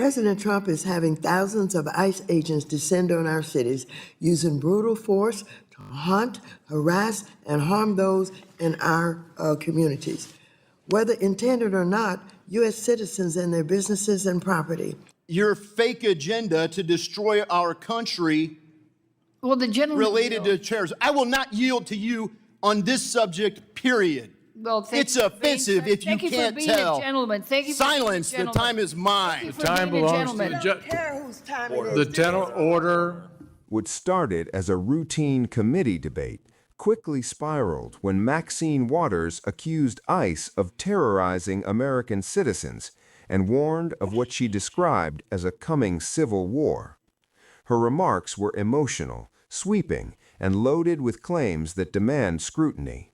President Trump is having thousands of ICE agents descend on our cities using brutal force to hunt, harass, and harm those in our communities. Whether intended or not, U.S. citizens and their businesses and property. Your fake agenda to destroy our country Well, the gentleman related to terrorism. I will not yield to you on this subject, period. Well, It's offensive if you thank you can't for being tell. A gentleman. Thank you for Silence, being a the gentleman. time is mine. Thank you The for time being a belongs to the gentleman. judge. Care whose time it The is. tenor order. What started as a routine committee debate quickly spiraled when Maxine Waters accused ICE of terrorizing American citizens and warned of what she described as a coming civil war. Her remarks were emotional, sweeping, and loaded with claims that demand scrutiny.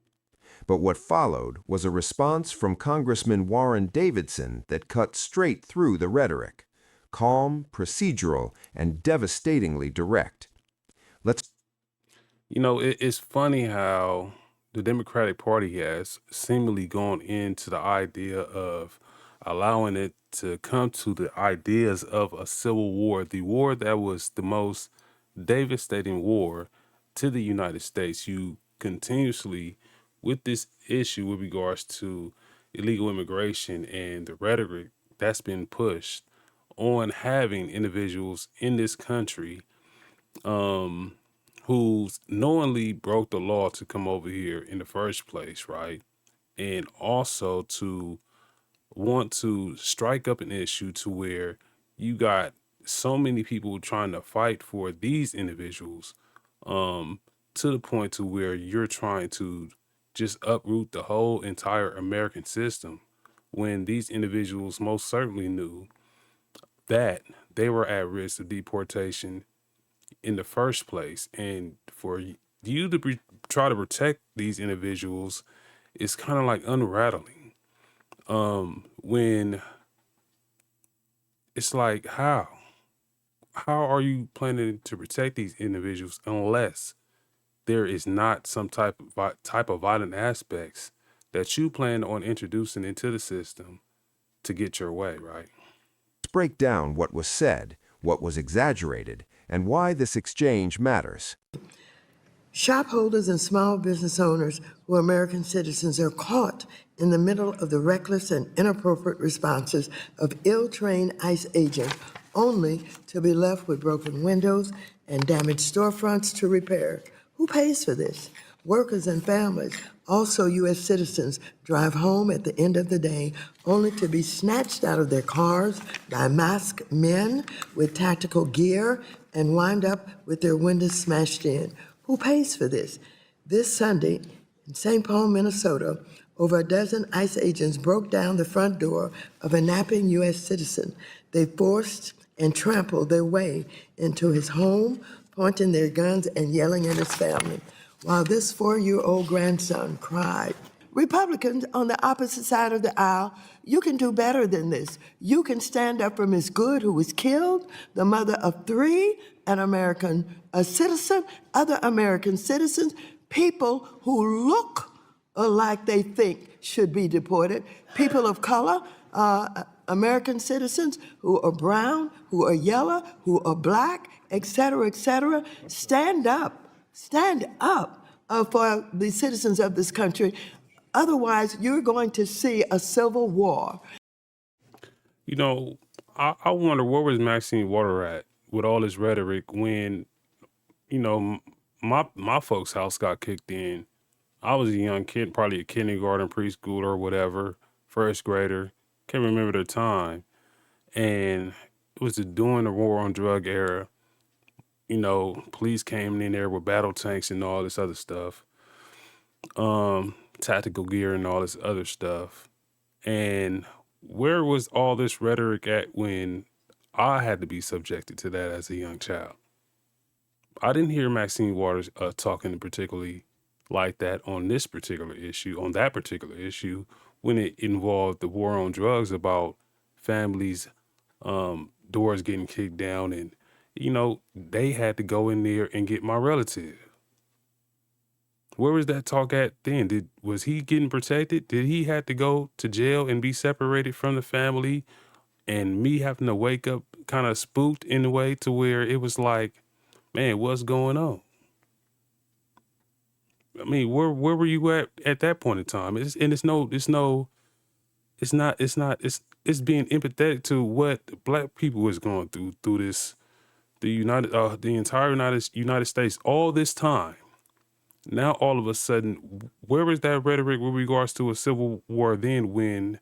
But what followed was a response from Congressman Warren Davidson that cut straight through the rhetoric, calm, procedural, and devastatingly direct. Let's You know, it's funny how the Democratic Party has seemingly gone into the idea of allowing it to come to the ideas of a civil war, the war that was the most devastating war to the United States. You continuously, with this issue with regards to illegal immigration and the rhetoric that's been pushed on having individuals in this country who knowingly broke the law to come over here in the first place, right? And also to want to strike up an issue to where you got so many people trying to fight for these individuals, to the point to where you're trying to just uproot the whole entire American system when these individuals most certainly knew that they were at risk of deportation in the first place. And for you to try to protect these individuals is kind of like unrattling. When it's like, how are you planning to protect these individuals unless there is not some type of violent aspects that you plan on introducing into the system to get your way, right? break down what was said, what was exaggerated, and why this exchange matters. Shop holders and small business owners who are American citizens are caught in the middle of the reckless and inappropriate responses of ill-trained ICE agents, only to be left with broken windows and damaged storefronts to repair. Who pays for this? Workers and families, also U.S. citizens, drive home at the end of the day only to be snatched out of their cars by masked men with tactical gear and wind up with their windows smashed in. Who pays for this? This Sunday in St. Paul, Minnesota, over a dozen ICE agents broke down the front door of a napping U.S. citizen. They forced and trampled their way into his home, pointing their guns and yelling at his family, while this 4-year-old grandson cried. Republicans on the opposite side of the aisle, you can do better than this. You can stand up for Ms. Good, who was killed, the mother of 3, an American citizen, other American citizens, people who look like they think should be deported, people of color, American citizens who are brown, who are yellow, who are black, et cetera, et cetera. Stand up for the citizens of this country. Otherwise, you're going to see a civil war. You know, I wonder where was Maxine Water at with all this rhetoric when, you know, my folks' house got kicked in. I was a young kid, probably a kindergarten, preschooler, or whatever, first grader. Can't remember the time. And it was during the war on drug era. You know, police came in there with battle tanks and all this other stuff, tactical gear and all this other stuff. And where was all this rhetoric at when I had to be subjected to that as a young child? I didn't hear Maxine Waters talking particularly like that on this particular issue, on that particular issue, when it involved the war on drugs, about families' doors getting kicked down, and, you know, they had to go in there and get my relative. Where was that talk at then? Was he getting protected? Did he have to go to jail and be separated from the family and me having to wake up kind of spooked in a way to where it was like, man, what's going on? I mean, where were you at that point in time? It's being empathetic to what Black people was going through this, the entire United States all this time. Now all of a sudden, where is that rhetoric with regards to a civil war then, when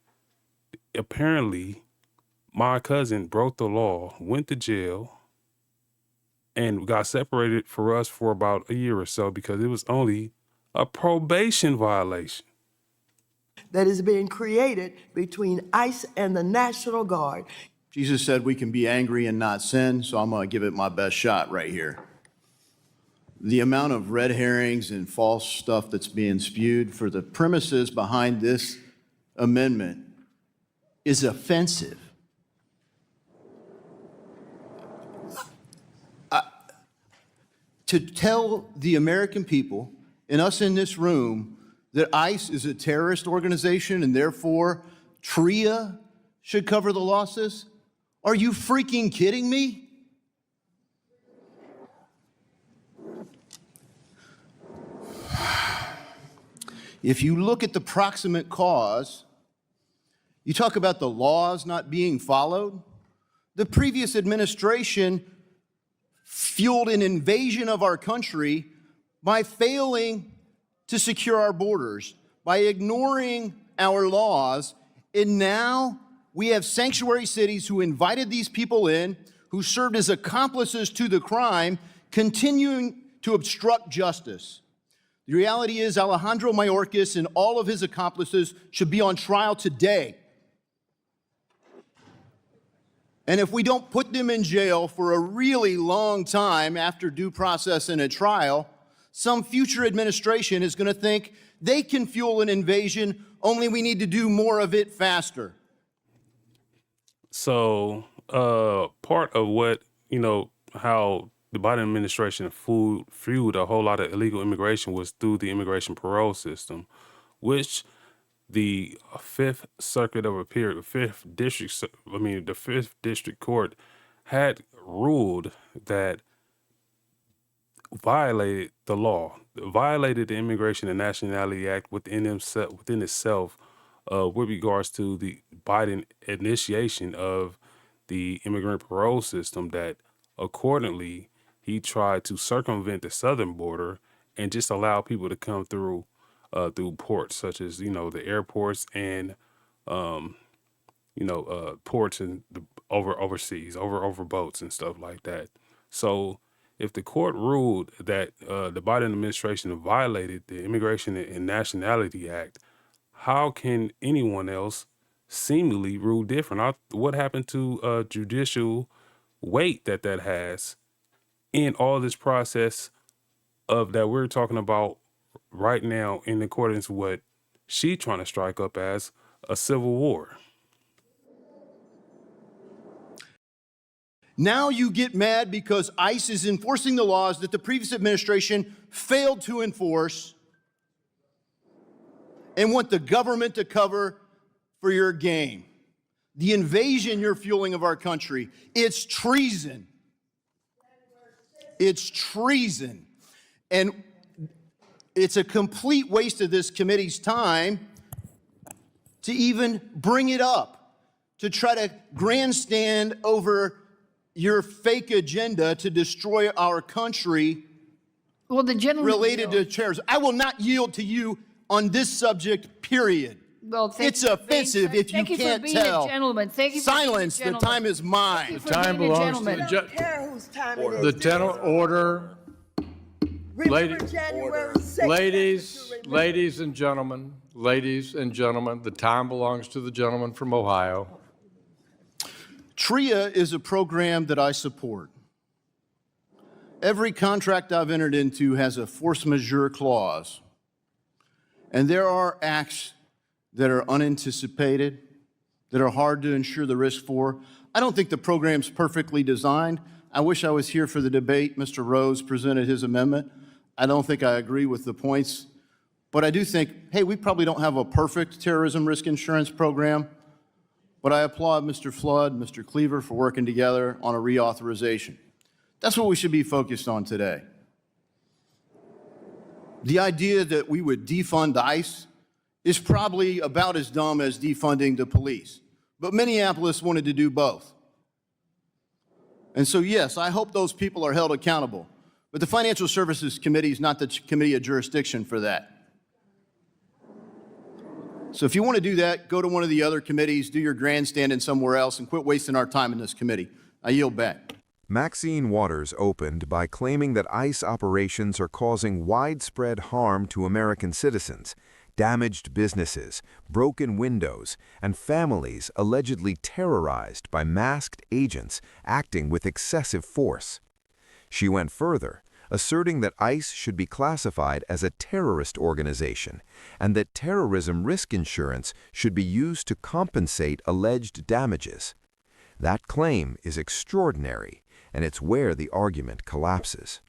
apparently my cousin broke the law, went to jail, and got separated for us for about a year or so because it was only a probation violation. That is being created between ICE and the National Guard. Jesus said we can be angry and not sin, so I'm going to give it my best shot right here. The amount of red herrings and false stuff that's being spewed for the premises behind this amendment is offensive. To tell the American people and us in this room that ICE is a terrorist organization and therefore TRIA should cover the losses? Are you freaking kidding me? If you look at the proximate cause, you talk about the laws not being followed. The previous administration fueled an invasion of our country by failing to secure our borders, by ignoring our laws, and now we have sanctuary cities who invited these people in, who served as accomplices to the crime, continuing to obstruct justice. The reality is Alejandro Mayorkas and all of his accomplices should be on trial today. And if we don't put them in jail for a really long time after due process and a trial, some future administration is going to think they can fuel an invasion, only we need to do more of it faster. So part of what, how the Biden administration fueled a whole lot of illegal immigration was through the immigration parole system, which the Fifth Circuit of Appeal, the Fifth District Court had ruled that violated the law, violated the Immigration and Nationality Act within itself, with regards to the Biden initiation of the immigrant parole system, that accordingly he tried to circumvent the southern border and just allow people to come through ports such as, the airports and, ports and overseas, over boats and stuff like that. So if the court ruled that the Biden administration violated the Immigration and Nationality Act, how can anyone else seemingly rule different? What happened to judicial weight that has in all this process of that we're talking about right now, in accordance with what she's trying to strike up as a civil war? Now you get mad because ICE is enforcing the laws that the previous administration failed to enforce and want the government to cover for your game. The invasion you're fueling of our country, it's treason. It's treason. And it's a complete waste of this committee's time to even bring it up, to try to grandstand over your fake agenda to destroy our country. Well, the gentleman related to terrorism. I will not yield to you on this subject, period. Well, it's offensive if you can't tell. Thank you. Silence, the time is mine. The time belongs to I don't care whose time it is. The tenor order. Remember January 6th. Ladies and gentlemen, the time belongs to the gentleman from Ohio. TRIA is a program that I support. Every contract I've entered into has a force majeure clause. And there are acts that are unanticipated, that are hard to insure the risk for. I don't think the program's perfectly designed. I wish I was here for the debate. Mr. Rose presented his amendment. I don't think I agree with the points, but I do think, hey, we probably don't have a perfect terrorism risk insurance program, but I applaud Mr. Flood, Mr. Cleaver for working together on a reauthorization. That's what we should be focused on today. The idea that we would defund ICE is probably about as dumb as defunding the police. But Minneapolis wanted to do both. And so, yes, I hope those people are held accountable. But the Financial Services Committee is not the committee of jurisdiction for that. So if you want to do that, go to one of the other committees, do your grandstanding somewhere else, and quit wasting our time in this committee. I yield back. Maxine Waters opened by claiming that ICE operations are causing widespread harm to American citizens, damaged businesses, broken windows, and families allegedly terrorized by masked agents acting with excessive force. She went further, asserting that ICE should be classified as a terrorist organization and that terrorism risk insurance should be used to compensate alleged damages. That claim is extraordinary, and it's where the argument collapses.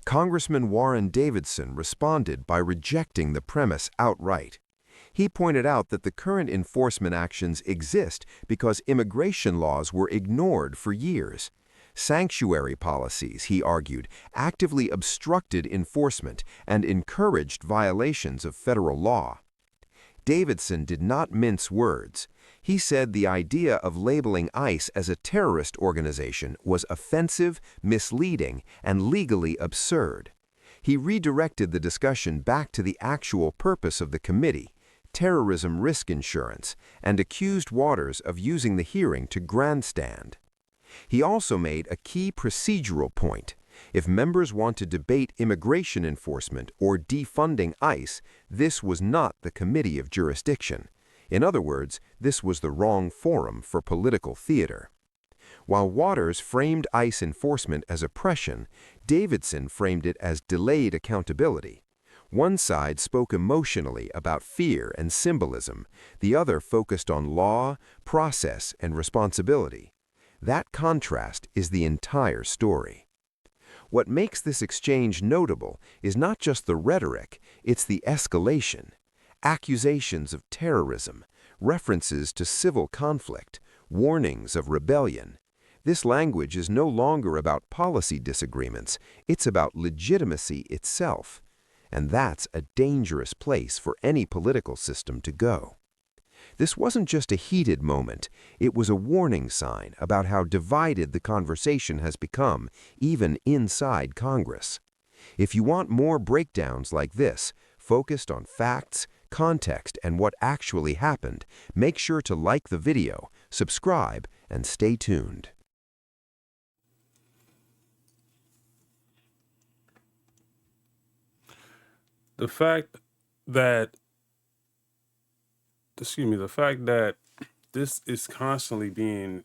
Congressman Warren Davidson responded by rejecting the premise outright. He pointed out that the current enforcement actions exist because immigration laws were ignored for years. Sanctuary policies, he argued, actively obstructed enforcement and encouraged violations of federal law. Davidson did not mince words. He said the idea of labeling ICE as a terrorist organization was offensive, misleading, and legally absurd. He redirected the discussion back to the actual purpose of the committee, terrorism risk insurance, and accused Waters of using the hearing to grandstand. He also made a key procedural point. If members want to debate immigration enforcement or defunding ICE, this was not the committee of jurisdiction. In other words, this was the wrong forum for political theater. While Waters framed ICE enforcement as oppression, Davidson framed it as delayed accountability. One side spoke emotionally about fear and symbolism, the other focused on law, process, and responsibility. That contrast is the entire story. What makes this exchange notable is not just the rhetoric, it's the escalation. Accusations of terrorism, references to civil conflict, warnings of rebellion. This language is no longer about policy disagreements, it's about legitimacy itself. And that's a dangerous place for any political system to go. This wasn't just a heated moment, it was a warning sign about how divided the conversation has become, even inside Congress. If you want more breakdowns like this, focused on facts, context, and what actually happened, make sure to like the video, subscribe, and stay tuned. The fact that the fact that this is constantly being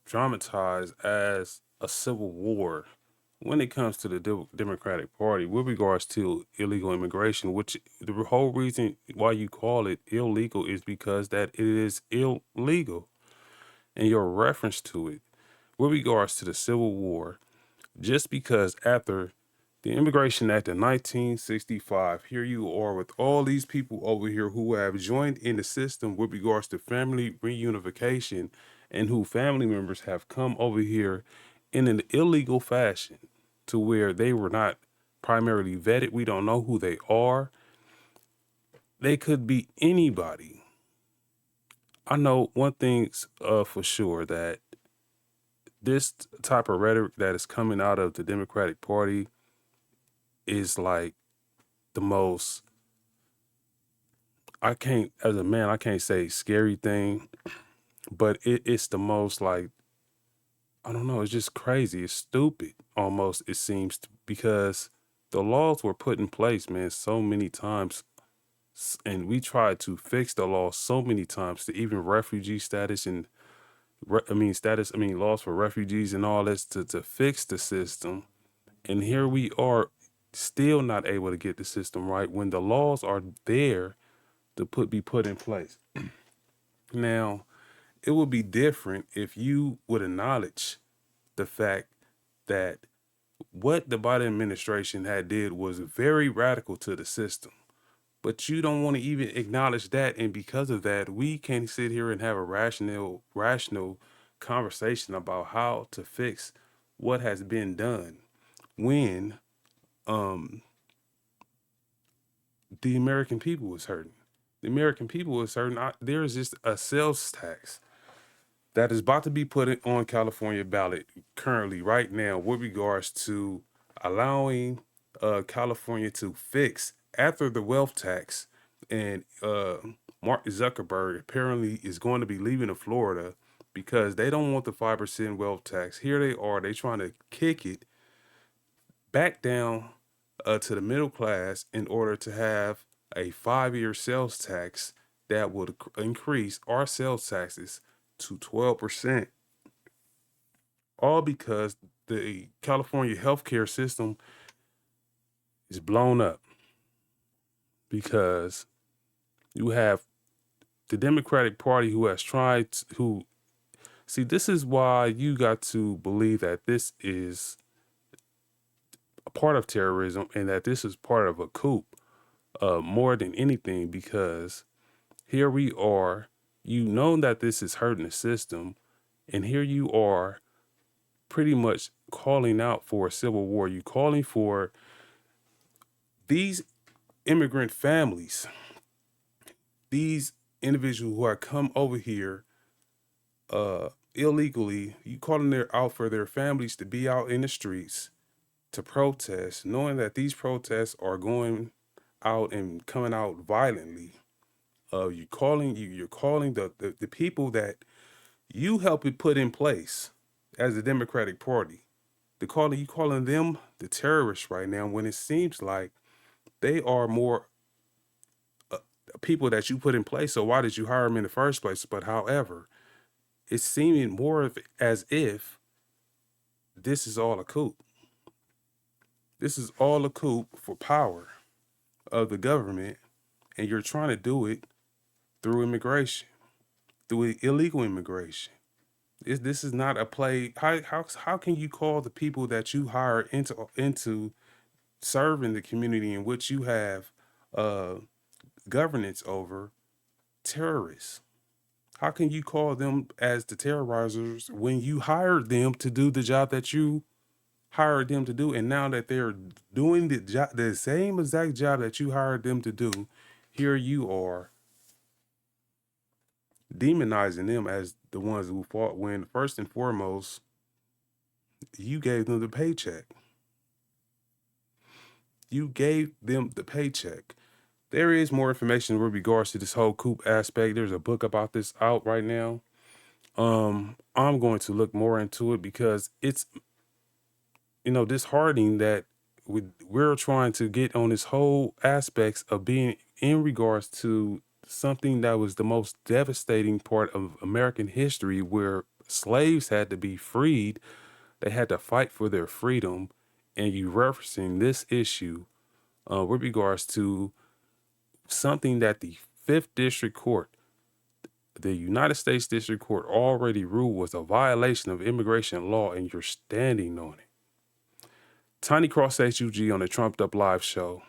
dramatized as a civil war when it comes to the Democratic Party with regards to illegal immigration, which the whole reason why you call it illegal is because that it is illegal. And your reference to it with regards to the Civil War, just because after the Immigration Act of 1965, here you are with all these people over here who have joined in the system with regards to family reunification and who family members have come over here in an illegal fashion to where they were not primarily vetted. We don't know who they are. They could be anybody. I know one thing's for sure, that this type of rhetoric that is coming out of the Democratic Party is like the most, as a man, I can't say scary thing, but it's the most like, I don't know, it's just crazy. It's stupid almost, it seems, because the laws were put in place, man, so many times. And we tried to fix the law so many times, to even refugee status and laws for refugees and all this to fix the system. And here we are still not able to get the system right when the laws are there to be put in place. Now, it would be different if you would acknowledge the fact that what the Biden administration had did was very radical to the system. But you don't want to even acknowledge that, and because of that, we can't sit here and have a rational conversation about how to fix what has been done when the American people is hurting. The American people is hurting. There is just a sales tax that is about to be put on California ballot currently right now with regards to allowing California to fix after the wealth tax. And Mark Zuckerberg apparently is going to be leaving of Florida because they don't want the 5% wealth tax. Here they are, they trying to kick it back down to the middle class in order to have a 5-year sales tax that would increase our sales taxes to 12%, all because the California healthcare system is blown up because you have the Democratic Party who has tried to, who see, this is why you got to believe that this is a part of terrorism and that this is part of a coup more than anything, because here we are, you know that this is hurting the system, and here you are pretty much calling out for a civil war. You calling for these immigrant families, these individuals who are come over here illegally, you calling out for their families to be out in the streets to protest, knowing that these protests are going out and coming out violently. You're calling the people that you helped it put in place as the Democratic Party. You calling them the terrorists right now when it seems like they are more people that you put in place. So why did you hire them in the first place? But however, it's seeming more of as if this is all a coup. This is all a coup for power of the government, and you're trying to do it through immigration, through illegal immigration. This is not a play. How can you call the people that you hire into serving the community in which you have uh, governance over terrorists? How can you call them as the terrorizers when you hired them to do the job that you hired them to do, and now that they're doing the job, the same exact job that you hired them to do, here you are demonizing them as the ones who fought when first and foremost you gave them the paycheck. You gave them the paycheck. There is more information with regards to this whole coup aspect. There's a book about this out right now. I'm going to look more into it because it's, disheartening that we're trying to get on this whole aspects of being in regards to something that was the most devastating part of American history, where slaves had to be freed. They had to fight for their freedom. And you referencing this issue with regards to something that the Fifth District Court, the United States District Court, already ruled was a violation of immigration law, and you're standing on it. Tiny Cross-H.U.G on the Trumped Up Live show.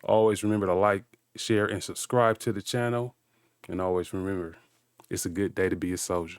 Always remember to like, share, and subscribe to the channel. And always remember, it's a good day to be a soldier.